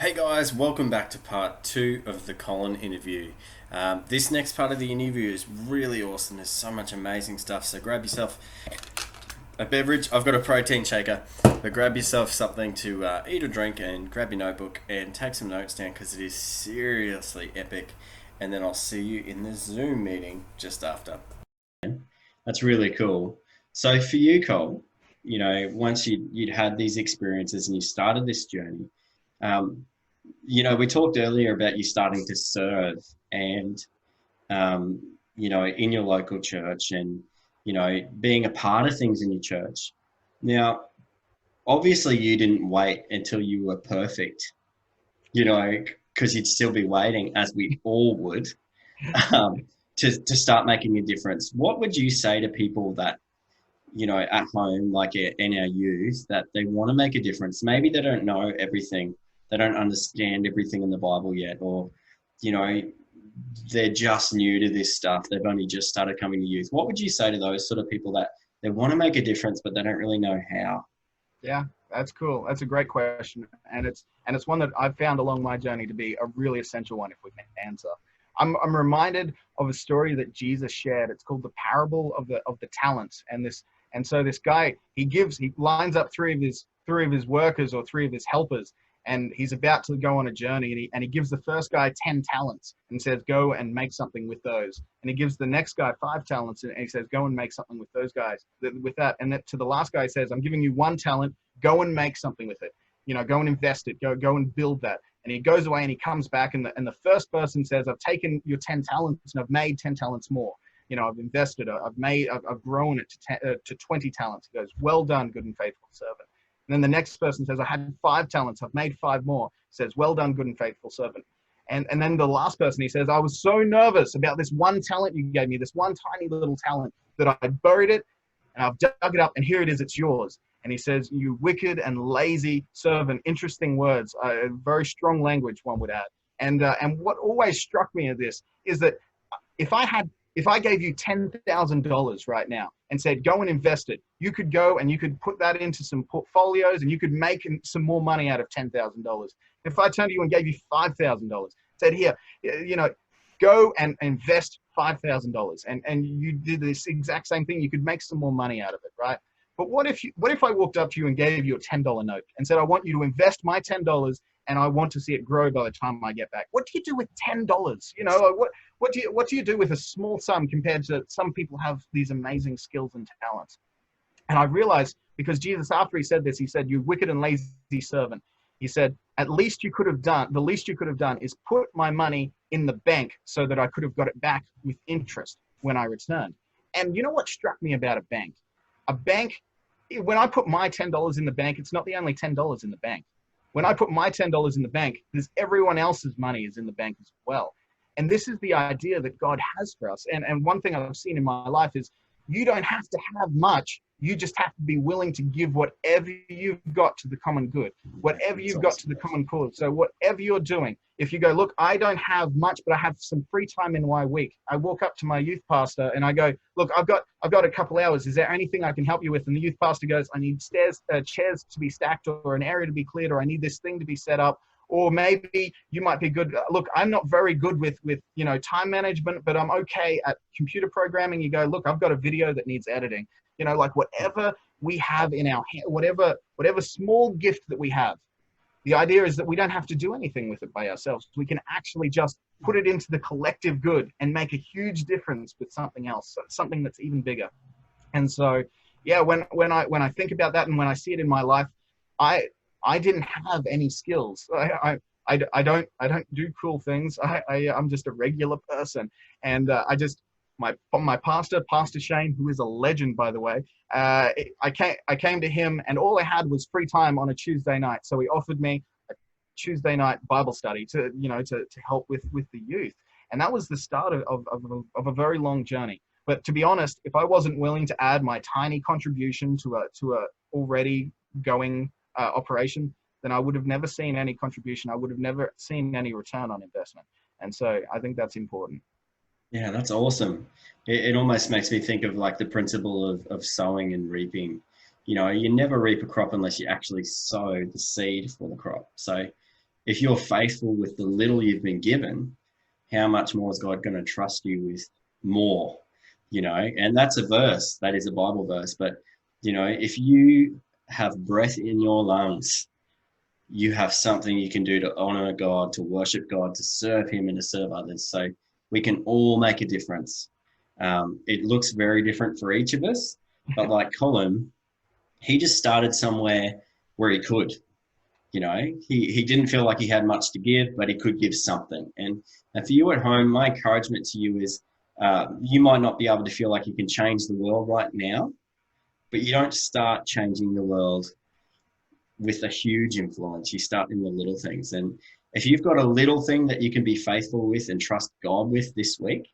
Hey guys, welcome back to part two of the Colin interview. This next part of the interview is really awesome. There's so much amazing stuff. So grab yourself a beverage. I've got a protein shaker, but grab yourself something to eat or drink and grab your notebook and take some notes down because it is seriously epic. And then I'll see you in the Zoom meeting just after. That's really cool. So for you, Cole, once you'd had these experiences and you started this journey, um, we talked earlier about you starting to serve and, in your local church and, being a part of things in your church. Now, obviously, you didn't wait until you were perfect, because you'd still be waiting, as we all would, to start making a difference. What would you say to people that, at home, like in our youth, that they want to make a difference? Maybe they don't know everything, they don't understand everything in the Bible yet, or, you know, they're just new to this stuff. They've only just started coming to youth. What would you say to those sort of people that they want to make a difference, but they don't really know how? Yeah, that's cool. That's a great question, and it's one that I've found along my journey to be a really essential one if we can answer. I'm reminded of a story that Jesus shared. It's called the parable of the talents, and so this guy he lines up three of his workers or three of his helpers, and he's about to go on a journey, and he gives the first guy 10 talents and says go and make something with those, and he gives the next guy 5 talents and he says go and make something with those guys with that, and then to the last guy he says I'm giving you 1 talent, go and make something with it, go and invest it, go and build that. And he goes away and he comes back, and the first person says I've taken your 10 talents and I've made 10 talents more. I've invested, I've grown it to 20 talents. He goes, well done, good and faithful servant. And then the next person says, I had 5 talents, I've made 5 more. He says, well done, good and faithful servant. And then the last person, he says, I was so nervous about this 1 talent you gave me, this one tiny little talent, that I buried it and I've dug it up and here it is, it's yours. And he says, you wicked and lazy servant. Interesting words, very strong language, one would add. And what always struck me of this is that if I gave you $10,000 right now and said, go and invest it, you could go and you could put that into some portfolios and you could make some more money out of $10,000. If I turned to you and gave you $5,000, said, here, go and invest $5,000, and you did this exact same thing, you could make some more money out of it, right? But what if I walked up to you and gave you a $10 note and said, I want you to invest my $10 and I want to see it grow by the time I get back? What do you do with $10? What do you do with a small sum compared to some people have these amazing skills and talents? And I realized, because Jesus, after he said this, he said, you wicked and lazy servant. He said, the least you could have done is put my money in the bank so that I could have got it back with interest when I returned. And you know what struck me about a bank? A bank, when I put my $10 in the bank, it's not the only $10 in the bank. When I put my $10 in the bank, there's everyone else's money is in the bank as well. And this is the idea that God has for us. And one thing I've seen in my life is you don't have to have much. You just have to be willing to give whatever you've got to the common good, whatever you've got to the common cause. So whatever you're doing, if you go, look, I don't have much, but I have some free time in my week. I walk up to my youth pastor and I go, look, I've got a couple hours. Is there anything I can help you with? And the youth pastor goes, I need chairs to be stacked, or an area to be cleared, or I need this thing to be set up. Or maybe you might be good. Look, I'm not very good with time management, but I'm okay at computer programming. You go, look, I've got a video that needs editing. Like whatever we have in our hand, whatever small gift that we have, the idea is that we don't have to do anything with it by ourselves. We can actually just put it into the collective good and make a huge difference with something else, something that's even bigger. And so, yeah, when I think about that and when I see it in my life, I didn't have any skills. I don't do cool things. I'm just a regular person, and my Pastor Shane, who is a legend, by the way. I came to him, and all I had was free time on a Tuesday night. So he offered me a Tuesday night Bible study to help with the youth, and that was the start of a very long journey. But to be honest, if I wasn't willing to add my tiny contribution to a already going operation, then I would have never seen any contribution. I would have never seen any return on investment. And so I think that's important. Yeah, that's awesome. It almost makes me think of like the principle of sowing and reaping. You never reap a crop unless you actually sow the seed for the crop. So if you're faithful with the little you've been given, how much more is God going to trust you with more? You know, and that's a verse, that is a Bible verse. But, you know, if you have breath in your lungs, you have something you can do to honor God, to worship God, to serve Him, and to serve others. So we can all make a difference. It looks very different for each of us, but like Colin, he just started somewhere where he could. You know, he didn't feel like he had much to give, but he could give something. And for you at home, my encouragement to you is you might not be able to feel like you can change the world right now, but you don't start changing the world with a huge influence. You start in the little things. And if you've got a little thing that you can be faithful with and trust God with this week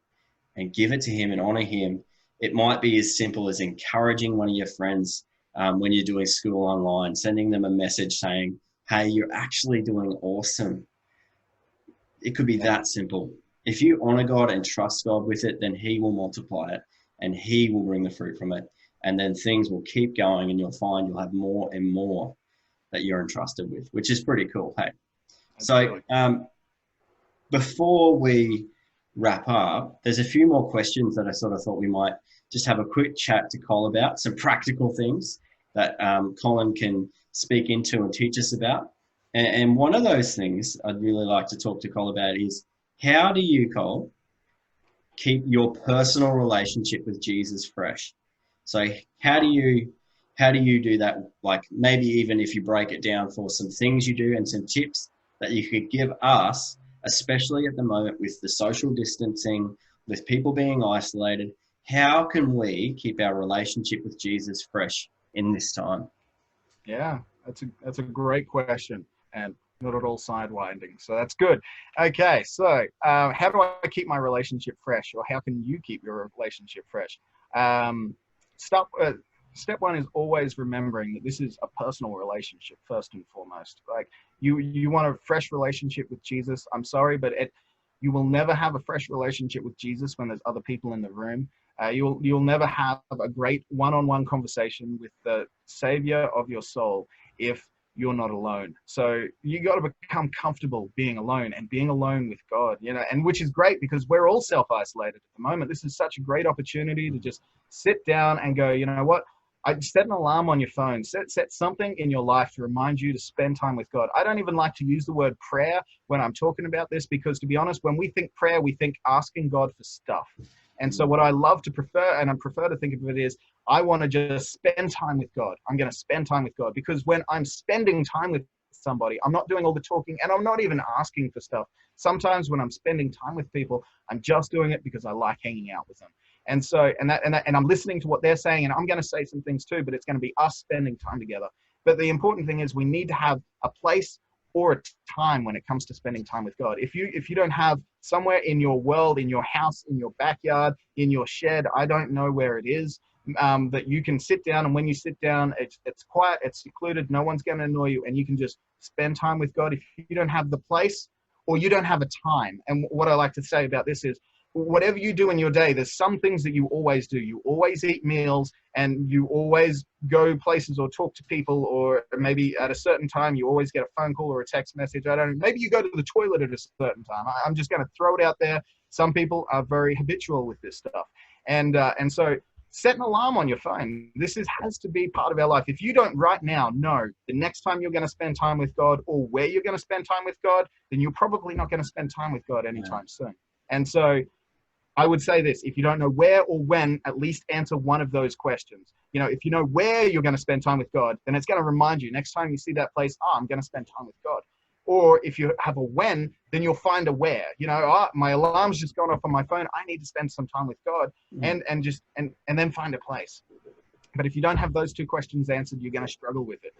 and give it to Him and honor Him, it might be as simple as encouraging one of your friends when you're doing school online, sending them a message saying, hey, you're actually doing awesome. It could be that simple. If you honor God and trust God with it, then He will multiply it and He will bring the fruit from it. And then things will keep going and you'll find you'll have more and more that you're entrusted with, which is pretty cool. Hey, so before we wrap up, there's a few more questions that I sort of thought we might just have a quick chat to Col about, some practical things that Colin can speak into and teach us about. And one of those things I'd really like to talk to Col about is, how do you, Col, keep your personal relationship with Jesus fresh? So how do you do that? Like maybe even if you break it down for some things you do and some tips that you could give us, especially at the moment with the social distancing, with people being isolated, how can we keep our relationship with Jesus fresh in this time? Yeah, that's a great question, and not at all sidewinding. So that's good. Okay, so how do I keep my relationship fresh, or how can you keep your relationship fresh? Um, step step one is always remembering that this is a personal relationship first and foremost. Like you want a fresh relationship with Jesus. I'm sorry, but you will never have a fresh relationship with Jesus when there's other people in the room. You'll never have a great one-on-one conversation with the Savior of your soul if you're not alone. So you got to become comfortable being alone and being alone with God, you know, and which is great because we're all self-isolated at the moment. This is such a great opportunity to just sit down and go, you know what? I set an alarm on your phone, set something in your life to remind you to spend time with God. I don't even like to use the word prayer when I'm talking about this because, to be honest, when we think prayer, we think asking God for stuff. And so what I love to prefer, and I prefer to think of it is, I want to just spend time with God. I'm going to spend time with God because when I'm spending time with somebody, I'm not doing all the talking and I'm not even asking for stuff. Sometimes when I'm spending time with people, I'm just doing it because I like hanging out with them. And so, and I'm listening to what they're saying, and I'm going to say some things too, but it's going to be us spending time together. But the important thing is we need to have a place or a time when it comes to spending time with God. If you don't have somewhere in your world, in your house, in your backyard, in your shed, I don't know where it is, that you can sit down, and when you sit down, it's quiet, it's secluded, no one's going to annoy you, and you can just spend time with God. If you don't have the place or you don't have a time, and what I like to say about this is, whatever you do in your day, there's some things that you always do. You always eat meals and you always go places or talk to people, or maybe at a certain time you always get a phone call or a text message. I don't know. Maybe you go to the toilet at a certain time. I'm just going to throw it out there. Some people are very habitual with this stuff. And so set an alarm on your phone. This has to be part of our life. If you don't right now know the next time you're going to spend time with God or where you're going to spend time with God, then you're probably not going to spend time with God anytime soon. And so I would say this: if you don't know where or when, at least answer one of those questions. You know, if you know where you're going to spend time with God, then it's going to remind you next time you see that place, I'm going to spend time with God. Or if you have a when, then you'll find a where. You know, my alarm's just gone off on my phone. I need to spend some time with God, and then find a place. But if you don't have those two questions answered, you're going to struggle with it.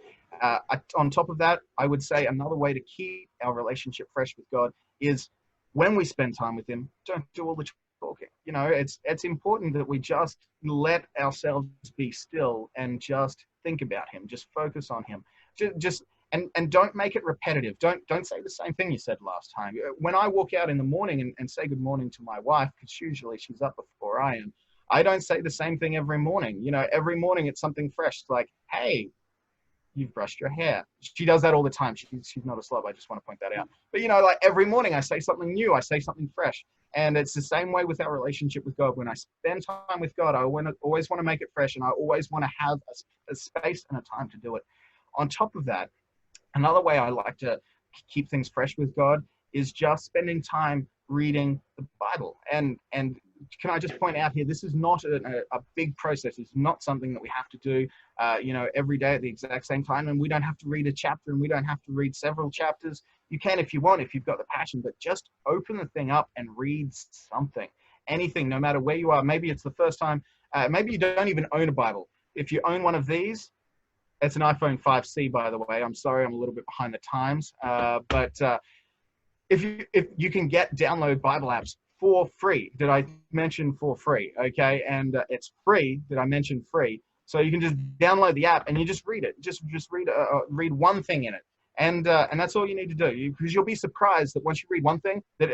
On top of that, I would say another way to keep our relationship fresh with God is when we spend time with Him, don't do all the talking. You know, it's important that we just let ourselves be still and just think about Him, just focus on Him, just and don't make it repetitive. Don't say the same thing you said last time. When I walk out in the morning and say good morning to my wife, because usually she's up before I am, I don't say the same thing every morning. You know, every morning it's something fresh. It's like, hey, you've brushed your hair. She does that all the time. She's not a slob. I just want to point that out. But, you know, like every morning I say something new. I say something fresh. And it's the same way with our relationship with God. When I spend time with God, I always want to make it fresh, and I always want to have a space and a time to do it. On top of that, another way I like to keep things fresh with God is just spending time reading the Bible. And can I just point out here, this is not a big process. It's not something that we have to do, you know, every day at the exact same time. And we don't have to read a chapter, and we don't have to read several chapters. You can if you want, if you've got the passion, but just open the thing up and read something, anything, no matter where you are. Maybe it's the first time, maybe you don't even own a Bible. If you own one of these, it's an iPhone 5C, by the way. I'm sorry, I'm a little bit behind the times. But if you can download Bible apps for free. Did I mention for free? Okay, and it's free. Did I mention free? So you can just download the app and you just read it. Just read one thing in it, and that's all you need to do. Because you'll be surprised that once you read one thing, that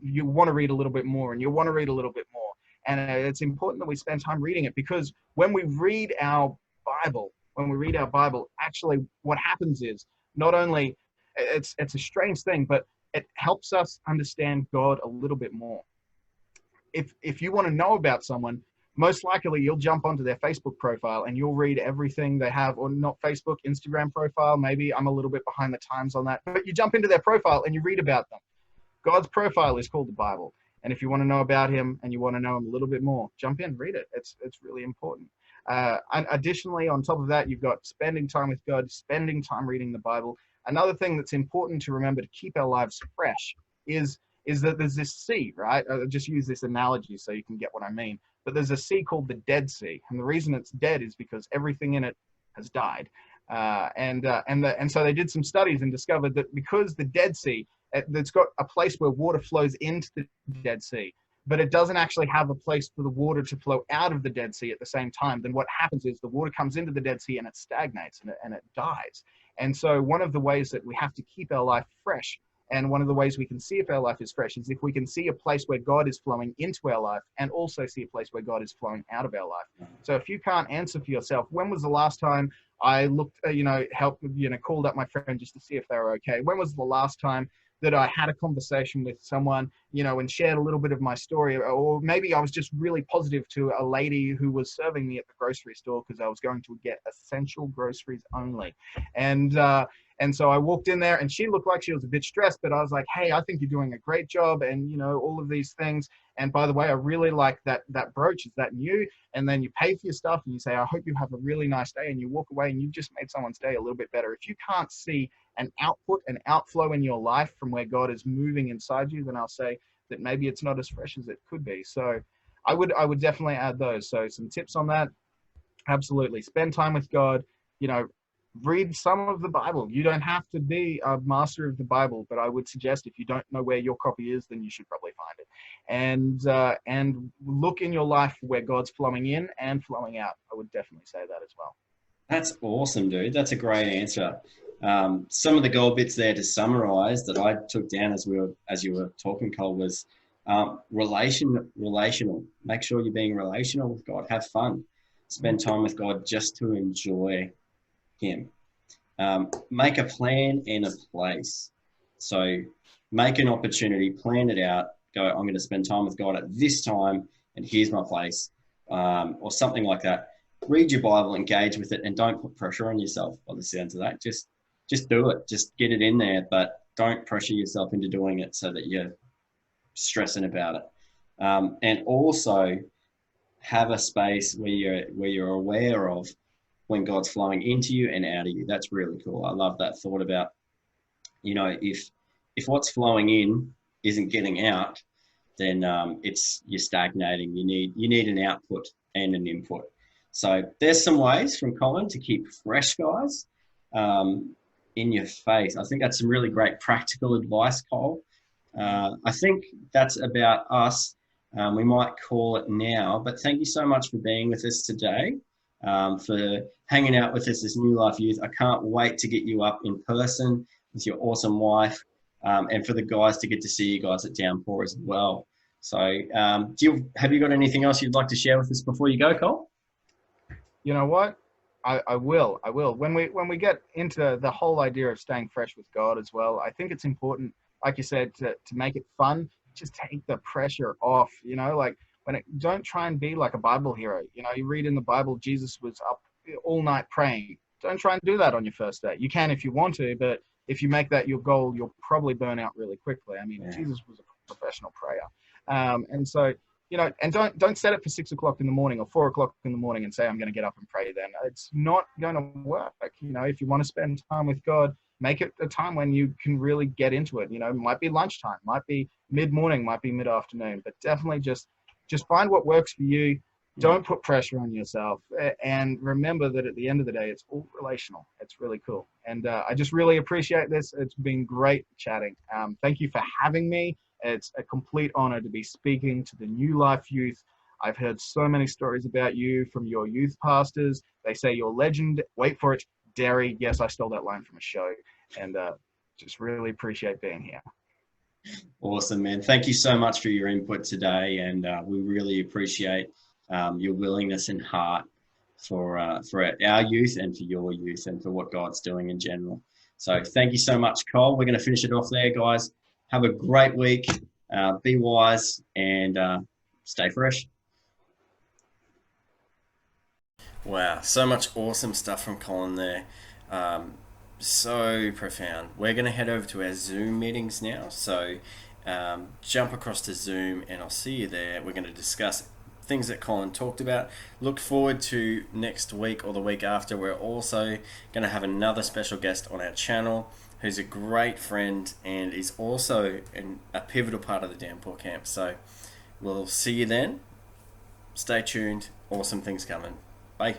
you want to read a little bit more, and you want to read a little bit more. And it's important that we spend time reading it, because when we read our Bible, actually what happens is, not only it's a strange thing, but it helps us understand God a little bit more. If you want to know about someone, most likely you'll jump onto their Facebook profile and you'll read everything they have, or not Facebook, Instagram profile. Maybe I'm a little bit behind the times on that, but you jump into their profile and you read about them. God's profile is called the Bible. And if you want to know about him and you want to know him a little bit more, jump in, read it. It's really important. And additionally, on top of that, you've got spending time with God, spending time reading the Bible. Another thing that's important to remember to keep our lives fresh is that there's this sea, right? I'll just use this analogy so you can get what I mean. But there's a sea called the Dead Sea. And the reason it's dead is because everything in it has died. And so they did some studies and discovered that because the Dead Sea, it's got a place where water flows into the Dead Sea, but it doesn't actually have a place for the water to flow out of the Dead Sea at the same time. Then what happens is the water comes into the Dead Sea and it stagnates and it dies. And so one of the ways that we have to keep our life fresh, and one of the ways we can see if our life is fresh, is if we can see a place where God is flowing into our life and also see a place where God is flowing out of our life. So if you can't answer for yourself, when was the last time I looked, called up my friend just to see if they were okay? When was the last time that I had a conversation with someone, and shared a little bit of my story? Or maybe I was just really positive to a lady who was serving me at the grocery store because I was going to get essential groceries only. And so I walked in there and she looked like she was a bit stressed, but I was like, hey, I think you're doing a great job, and, all of these things. And by the way, I really like that brooch. Is that new? And then you pay for your stuff and you say, I hope you have a really nice day. And you walk away and you've just made someone's day a little bit better. If you can't see an output, an outflow in your life from where God is moving inside you, then I'll say that maybe it's not as fresh as it could be. So I would definitely add those. So some tips on that. Absolutely. Spend time with God, read some of the Bible. You don't have to be a master of the Bible, but I would suggest if you don't know where your copy is, then you should probably find it. And look in your life where God's flowing in and flowing out. I would definitely say that as well. That's awesome, dude. That's a great answer. Some of the gold bits there to summarize that I took down as you were talking, Cole, was relational. Make sure you're being relational with God. Have fun. Spend time with God just to enjoy him. Make a plan and a place. So make an opportunity, plan it out, go, I'm going to spend time with God at this time, and here's my place, or something like that. Read your Bible, engage with it, and don't put pressure on yourself by the sounds of that. Just do it. Just get it in there, but don't pressure yourself into doing it so that you're stressing about it. And also have a space where you're aware of when God's flowing into you and out of you. That's really cool. I love that thought about, if what's flowing in isn't getting out, then you're stagnating. You need an output and an input. So there's some ways from Colin to keep fresh, guys, in your face. I think that's some really great practical advice, Cole. I think that's about us. We might call it now, but thank you so much for being with us today, for hanging out with us as New Life Youth. I can't wait to get you up in person with your awesome wife, and for the guys to get to see you guys at Downpour as well. So have you got anything else you'd like to share with us before you go, Cole? You know what? I will. I will. When we get into the whole idea of staying fresh with God as well, I think it's important, like you said, to make it fun. Just take the pressure off. Like don't try and be like a Bible hero. You read in the Bible Jesus was up all night praying. Don't try and do that on your first day. You can if you want to, but if you make that your goal, you'll probably burn out really quickly. I mean, Yeah. Jesus was a professional prayer, and so and don't set it for 6 o'clock in the morning or 4 o'clock in the morning and say I'm going to get up and pray. Then it's not going to work. If you want to spend time with God, make it a time when you can really get into it. It might be lunchtime, might be mid morning, might be mid afternoon, but definitely just find what works for you. Yeah. Don't put pressure on yourself, and remember that at the end of the day, it's all relational. It's really cool, and I just really appreciate this. It's been great chatting. Thank you for having me. It's a complete honor to be speaking to the New Life youth. I've heard so many stories about you from your youth pastors. They say you're legend. Wait for it, Derry. Yes, I stole that line from a show, and just really appreciate being here. Awesome, man. Thank you so much for your input today, and we really appreciate your willingness and heart for our youth and for your youth and for what God's doing in general. So thank you so much, Cole. We're going to finish it off there, guys. Have a great week. Be wise and stay fresh. Wow, so much awesome stuff from Colin there. So profound. We're going to head over to our Zoom meetings now. So jump across to Zoom and I'll see you there. We're going to discuss things that Colin talked about. Look forward to next week or the week after. We're also going to have another special guest on our channel who's a great friend and is also a pivotal part of the Downpour camp. So we'll see you then. Stay tuned. Awesome things coming. Bye.